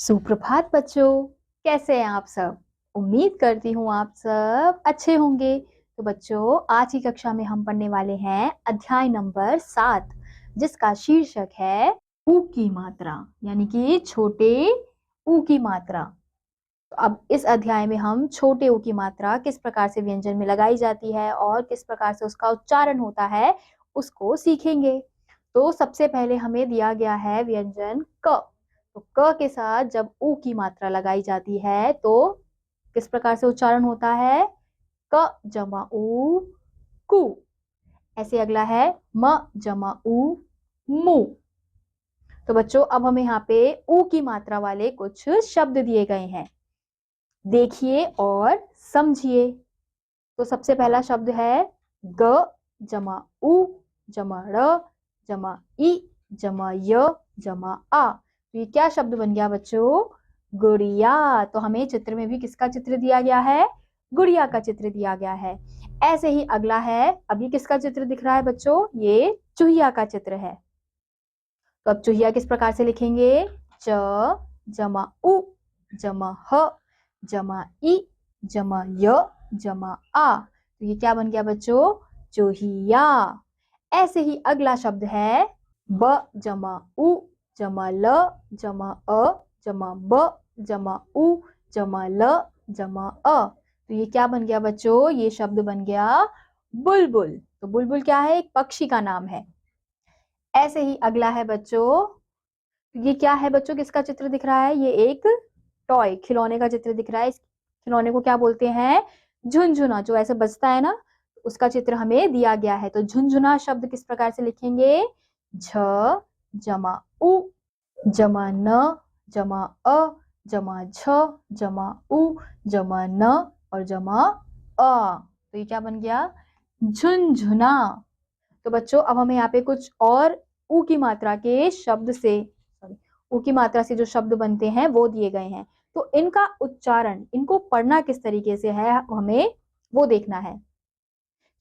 सुप्रभात बच्चों, कैसे हैं आप सब। उम्मीद करती हूँ आप सब अच्छे होंगे। तो बच्चों, आज की कक्षा में हम पढ़ने वाले हैं अध्याय नंबर 7, जिसका शीर्षक है ऊ की मात्रा, यानी कि छोटे ऊ की मात्रा। तो अब इस अध्याय में हम छोटे ऊ की मात्रा किस प्रकार से व्यंजन में लगाई जाती है और किस प्रकार से उसका उच्चारण होता है उसको सीखेंगे। तो सबसे पहले हमें दिया गया है व्यंजन क। तो क के साथ जब ऊ की मात्रा लगाई जाती है तो किस प्रकार से उच्चारण होता है? क जमा ऊ कु। ऐसे अगला है म जमा ऊ मु। तो बच्चों, अब हमें यहाँ पे ऊ की मात्रा वाले कुछ शब्द दिए गए हैं, देखिए और समझिए। तो सबसे पहला शब्द है ग जमा उ जमा र जमा इ जमा य जमा आ। तो ये क्या शब्द बन गया बच्चों? गुड़िया। तो हमें चित्र में भी किसका चित्र दिया गया है? गुड़िया का चित्र दिया गया है। ऐसे ही अगला है, अभी किसका चित्र दिख रहा है बच्चों? ये चूहिया का चित्र है। तो अब चूहिया किस प्रकार से लिखेंगे? च जमा उ जमा ह जमा इ जमा य जमा आ। तो ये क्या बन गया बच्चों? चूहिया। ऐसे ही अगला शब्द है ब जमा उ जमा ल जमा अ जमा ब जमा उ जमा ल जमा अ। तो ये क्या बन गया बच्चों? ये शब्द बन गया बुलबुल। तो बुलबुल क्या है? एक पक्षी का नाम है। ऐसे ही अगला है बच्चों, ये क्या है बच्चों? किसका चित्र दिख रहा है? ये एक टॉय खिलौने का चित्र दिख रहा है। इस खिलौने को क्या बोलते हैं? झुनझुना। जो ऐसे बजता है ना, उसका चित्र हमें दिया गया है। तो झुनझुना शब्द किस प्रकार से लिखेंगे? झ जमा उ जमा न जमा अ जमा झ जमा उ जमा न और जमा अ। तो ये क्या बन गया? झुनझुना। तो बच्चों, अब हमें यहाँ पे कुछ और ऊ की मात्रा के शब्द से ऊ की मात्रा से जो शब्द बनते हैं वो दिए गए हैं। तो इनका उच्चारण, इनको पढ़ना किस तरीके से है हमें वो देखना है।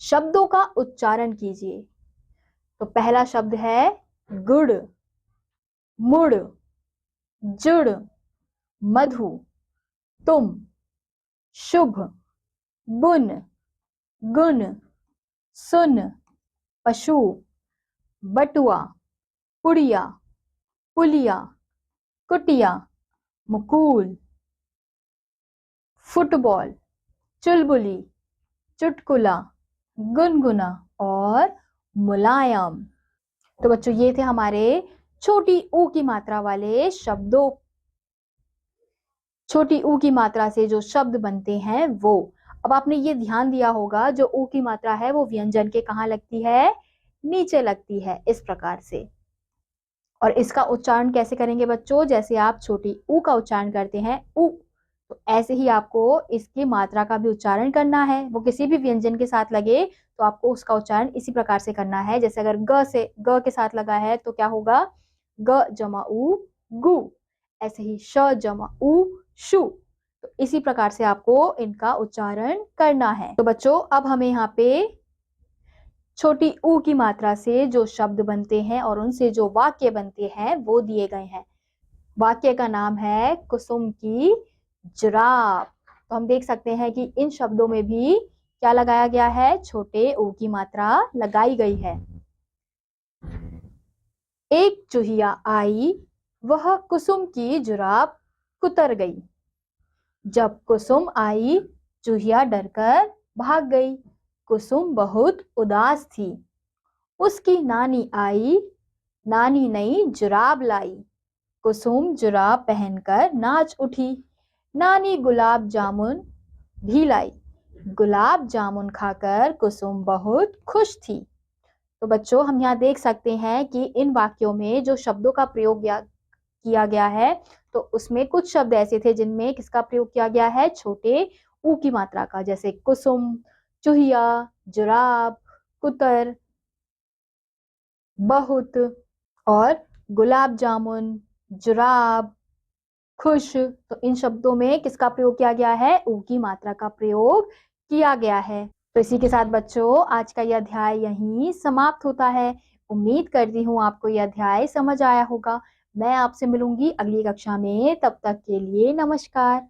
शब्दों का उच्चारण कीजिए। तो पहला शब्द है गुड़, मुड़, जुड़, मधु, तुम, शुभ, बुन, गुण, सुन, पशु, बटुआ, पुड़िया, पुलिया, कुटिया, मुकूल, फुटबॉल, चुलबुली, चुटकुला, गुनगुना और मुलायम। तो बच्चों, ये थे हमारे छोटी ऊ की मात्रा वाले शब्दों। छोटी ऊ की मात्रा से जो शब्द बनते हैं वो। अब आपने ये ध्यान दिया होगा, जो ऊ की मात्रा है वो व्यंजन के कहाँ लगती है? नीचे लगती है, इस प्रकार से। और इसका उच्चारण कैसे करेंगे बच्चों? जैसे आप छोटी ऊ का उच्चारण करते हैं ऊ, तो ऐसे ही आपको इसकी मात्रा का भी उच्चारण करना है। वो किसी भी व्यंजन के साथ लगे तो आपको उसका उच्चारण इसी प्रकार से करना है। जैसे अगर ग के साथ लगा है तो क्या होगा? ग जमा ऊ गु। ऐसे ही श जमा ऊ शु। तो इसी प्रकार से आपको इनका उच्चारण करना है। तो बच्चों, अब हमें यहाँ पे छोटी ऊ की मात्रा से जो शब्द बनते हैं और उनसे जो वाक्य बनते हैं वो दिए गए हैं। वाक्य का नाम है कुसुम की जुराब। तो हम देख सकते हैं कि इन शब्दों में भी क्या लगाया गया है? छोटे ऊ की मात्रा लगाई गई है। एक चूहिया आई, वह कुसुम की जुराब कुतर गई। जब कुसुम आई, चूहिया डरकर भाग गई। कुसुम बहुत उदास थी। उसकी नानी आई, नानी नई जुराब लाई। कुसुम जुराब पहनकर नाच उठी। नानी गुलाब जामुन भी लाई। गुलाब जामुन खाकर कुसुम बहुत खुश थी। तो बच्चों, हम यहाँ देख सकते हैं कि इन वाक्यों में जो शब्दों का प्रयोग किया गया है, तो उसमें कुछ शब्द ऐसे थे जिनमें किसका प्रयोग किया गया है? छोटे ऊ की मात्रा का। जैसे कुसुम, चूहिया, जुराब, कुतर, बहुत और गुलाब जामुन, जुराब, खुश। तो इन शब्दों में किसका प्रयोग किया गया है? ऊ की मात्रा का प्रयोग किया गया है। तो इसी के साथ बच्चों, आज का यह अध्याय यहीं समाप्त होता है। उम्मीद करती हूँ आपको यह अध्याय समझ आया होगा। मैं आपसे मिलूंगी अगली कक्षा में। तब तक के लिए नमस्कार।